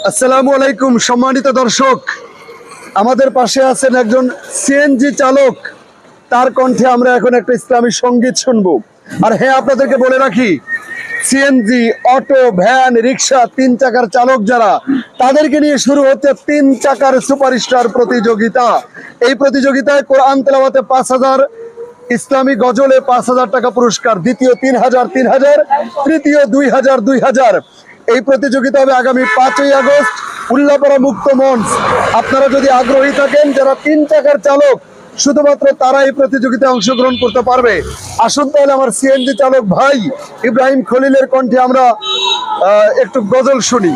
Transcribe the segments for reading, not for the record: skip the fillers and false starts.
আসসালামু আলাইকুম সম্মানিত দর্শক, আমাদের পাশে আছেন একজন সিএনজি চালক। তার কণ্ঠে আমরা এখন একটা ইসলামী সঙ্গীত শুনবো। আর হ্যাঁ, আপনাদেরকে বলে রাখি, সিএনজি, অটো, ভ্যান, রিক্সা, 3 চাকার চালক যারা, তাদেরকে নিয়ে শুরু হচ্ছে 3 চাকার সুপারস্টার প্রতিযোগিতা। এই প্রতিযোগিতায় কোরআন তেলাওয়াতে 5,000, ইসলামী গজলে 5,000 টাকা পুরস্কার, দ্বিতীয় 3,000, তৃতীয় 2,000। এই প্রতিযোগিতা হবে আগামী 5ই আগস্ট উল্লাপাড়া মুক্ত মঞ্চ। আপনারা যদি আগ্রহী থাকেন, যারা 3 চাকার চালক, শুধুমাত্র তারা এই প্রতিযোগিতায় অংশগ্রহণ করতে পারবে। আসুন তাহলে আমার সিএনজি চালক ভাই ইব্রাহিম খলিলের কণ্ঠে আমরা একটু গজল শুনি।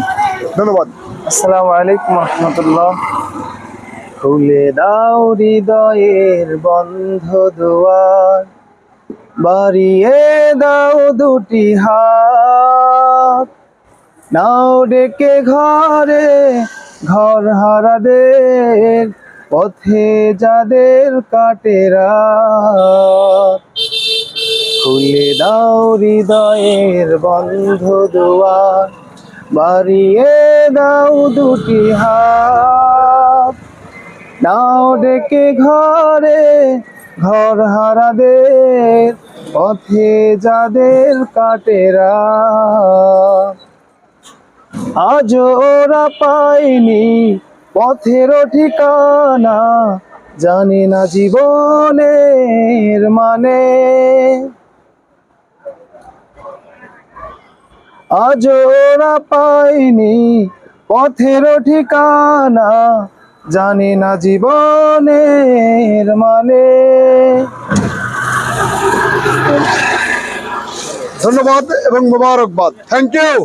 ধন্যবাদ। আসসালামু আলাইকুম রহমতুল্লাহ। খুলে দাও হৃদয়ের বন্ধ দুয়ার, বাড়িয়ে দাও দুটি হাত, নাও ডেকে ঘরে ঘর হারাদের, পথে যাদের কাটে রাত। খুলে দাও হৃদয়ের বন্ধ দুয়ার, বাড়িয়ে দাও দুটি হাত, নাও ডেকে ঘরে ঘর হারাদের, পথে যাদের কাটে রাত। আজ ওরা পায়নি পথের ঠিকানা, জানি না জীবনের মানে। আজ ওরা পায়নি পথের ঠিকানা, জানি না জীবনের মানে। ধন্যবাদ এবং মোবারকবাদ। Thank you.